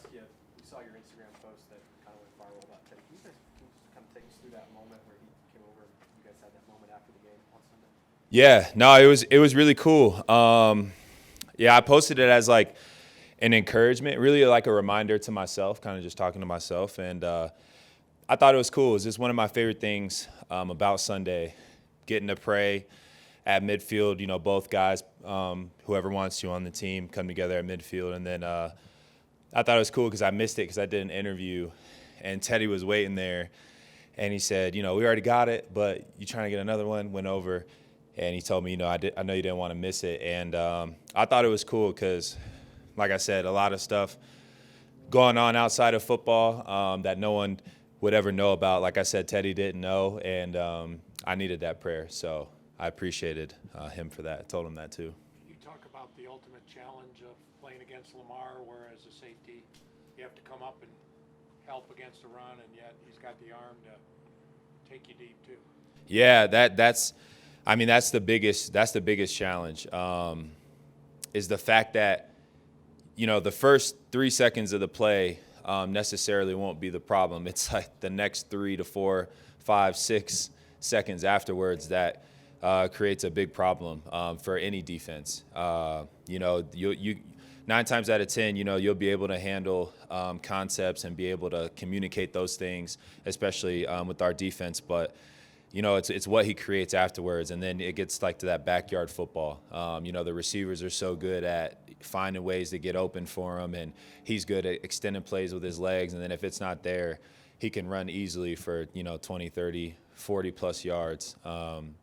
ask you, we saw your Instagram post that kind of went viral about Teddy. Can you just kind of take us through that moment where he came over and you guys had that moment after the game on Sunday? Yeah, no, it was really cool. Yeah, I posted it as like an encouragement, really like a reminder to myself, kind of just talking to myself, and I thought it was cool. It was just one of my favorite things about Sunday, getting to pray at midfield. You know, both guys, whoever wants to on the team, come together at midfield, and then I thought it was cool because I missed it because I did an interview, and Teddy was waiting there, and he said, you know, we already got it, but you trying to get another one? Went over, and he told me, you know, I know you didn't want to miss it, and I thought it was cool because, like I said, a lot of stuff going on outside of football that no one would ever know about. Like I said, Teddy didn't know, and I needed that prayer, so I appreciated him for that. I told him that too. You talk about the ultimate challenge of playing against Lamar, where as a safety, you have to come up and help against the run, and yet he's got the arm to take you deep too. Yeah, that's the biggest challenge. Is the fact that, you know, the first 3 seconds of the play necessarily won't be the problem. It's like the next 3 to 4, 5, 6 seconds afterwards that creates a big problem for any defense. You know, you 9 times out of 10, you know, you'll be able to handle concepts and be able to communicate those things, especially with our defense. But you know, it's what he creates afterwards, and then it gets like to that backyard football. You know, the receivers are so good at finding ways to get open for him, and he's good at extending plays with his legs. And then if it's not there, he can run easily for, you know, 20, 30, 40-plus yards,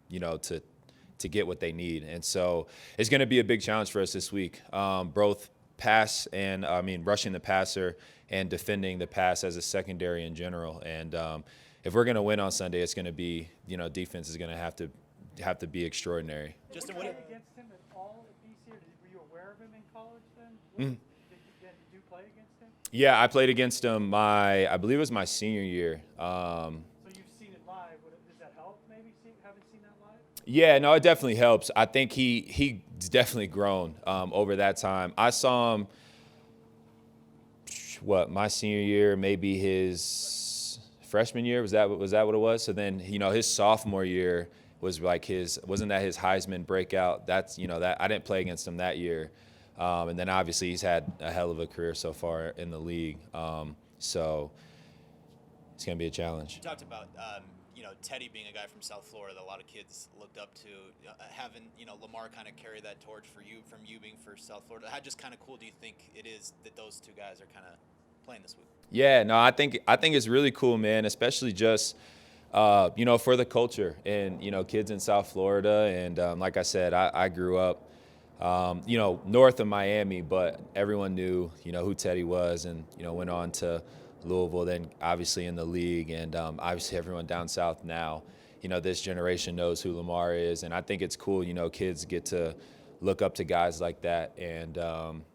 you know, to get what they need. And so it's going to be a big challenge for us this week, both rushing the passer and defending the pass as a secondary in general. And if we're going to win on Sunday, it's going to be, you know, defense is going to have to be extraordinary. Justin, what against him at all at BC? Were you aware of him in college then? Did you play against him? Yeah, I played against him I believe it was my senior year. So you've seen it live. Does that help maybe having seen that live? Yeah, no, it definitely helps. I think he's definitely grown over that time. I saw him, my senior year, maybe his freshman year, was that what it was? So then, you know, his sophomore year was like wasn't that his Heisman breakout? That's, you know, that I didn't play against him that year. And then obviously he's had a hell of a career so far in the league. So it's going to be a challenge. You talked about, you know, Teddy being a guy from South Florida that a lot of kids looked up to, having, you know, Lamar kind of carry that torch from you being for South Florida. How just kind of cool do you think it is that those two guys are kind of playing this week? Yeah, no, I think it's really cool, man, especially just, you know, for the culture and, you know, kids in South Florida. And like I said, I grew up, you know, north of Miami, but everyone knew, you know, who Teddy was, and, you know, went on to Louisville, then obviously in the league. And obviously everyone down south now, you know, this generation knows who Lamar is. And I think it's cool, you know, kids get to look up to guys like that. And,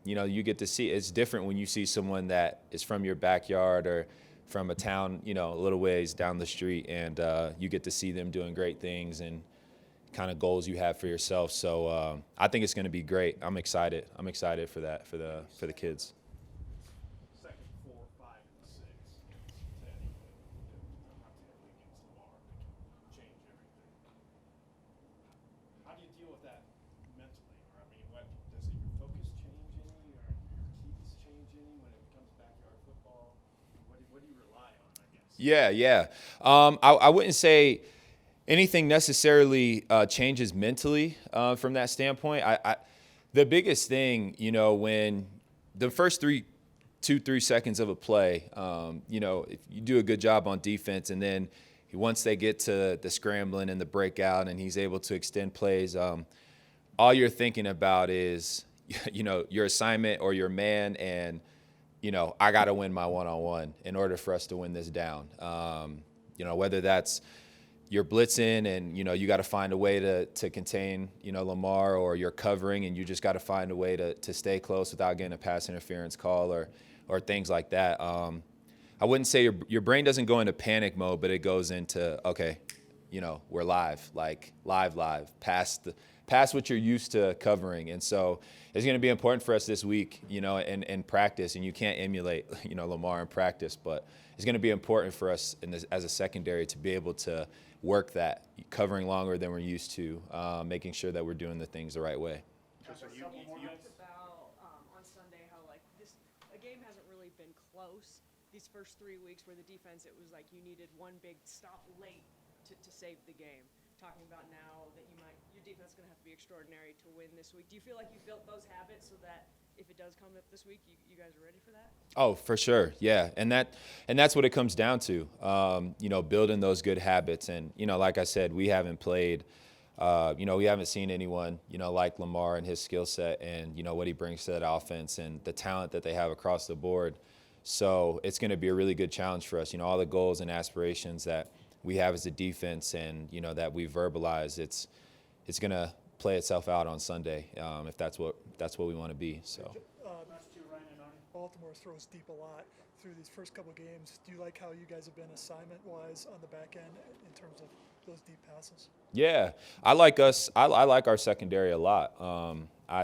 you know, you get to see, it's different when you see someone that is from your backyard or from a town, you know, a little ways down the street, and you get to see them doing great things and kind of goals you have for yourself. So I think it's going to be great. I'm excited for that, for the kids. Second, 4, 5, and 6 against Teddy, not Teddy against Lamar, change everything. How do you deal with that mentally? Or I mean, does your focus change any, or your keys change any when it comes backyard football? What do you rely on, I guess? Yeah. I wouldn't say anything necessarily changes mentally from that standpoint. The biggest thing, you know, when the first 2-3 seconds of a play, you know, if you do a good job on defense, and then once they get to the scrambling and the breakout and he's able to extend plays, all you're thinking about is, you know, your assignment or your man, and, you know, I got to win my one-on-one in order for us to win this down. You know, whether that's you're blitzing and, you know, you got to find a way to contain, you know, Lamar, or you're covering and you just got to find a way to stay close without getting a pass interference call or things like that. I wouldn't say your brain doesn't go into panic mode, but it goes into, okay, you know, we're live, past past what you're used to covering. And so it's going to be important for us this week, in practice. And you can't emulate, Lamar in practice, but it's going to be important for us as a secondary to be able to work that, covering longer than we're used to, making sure that we're doing the things the right way. So You talked about on Sunday how a game hasn't really been close these first 3 weeks where the defense, it was like you needed one big stop late to save the game. Talking about now that your defense is going to have to be extraordinary to win this week. Do you feel like you built those habits so that if it does come up this week, you guys are ready for that? Oh, for sure. Yeah. And that's what it comes down to, building those good habits. And, like I said, we haven't played, we haven't seen anyone, like Lamar and his skill set and, what he brings to that offense and the talent that they have across the board. So it's going to be a really good challenge for us. All the goals and aspirations that we have as a defense and, that we verbalize, it's going to play itself out on Sunday if that's what we want to be. So. Baltimore throws deep a lot through these first couple games. Do you like how you guys have been assignment-wise on the back end in terms of those deep passes? Yeah, I like us. I like our secondary a lot.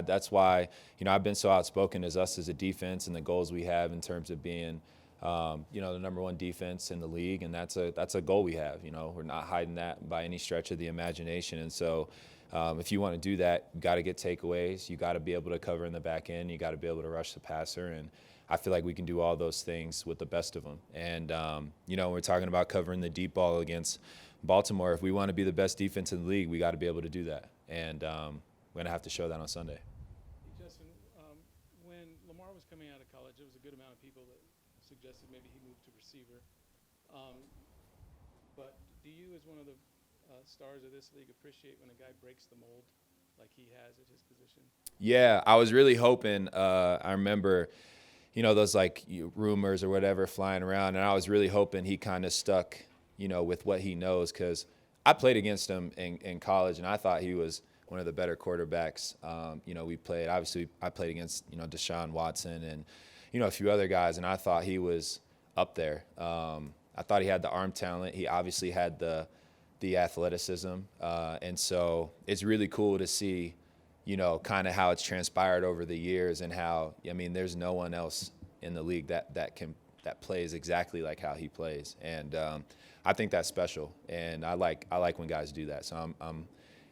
That's why I've been so outspoken as us as a defense and the goals we have in terms of being the number one defense in the league, and that's a goal we have. We're not hiding that by any stretch of the imagination, and so. If you want to do that, you got to get takeaways. You got to be able to cover in the back end. You got to be able to rush the passer. And I feel like we can do all those things with the best of them. And, when we're talking about covering the deep ball against Baltimore, if we want to be the best defense in the league, we got to be able to do that. And we're going to have to show that on Sunday. Justin, when Lamar was coming out of college, there was a good amount of people that suggested maybe he moved to receiver. But do you, as one of the stars of this league, appreciate when a guy breaks the mold like he has at his position? Yeah, I was really hoping. I remember, those rumors or whatever flying around, and I was really hoping he kind of stuck, with what he knows, because I played against him in college, and I thought he was one of the better quarterbacks. We played. Obviously, I played against Deshaun Watson and a few other guys, and I thought he was up there. I thought he had the arm talent. He obviously had the athleticism. And so it's really cool to see, kind of how it's transpired over the years and how, there's no one else in the league that plays exactly like how he plays. And I think that's special. And I like when guys do that. So I'm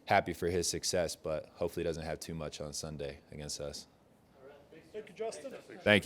happy for his success, but hopefully he doesn't have too much on Sunday against us. Thank you, Justin. Thank you.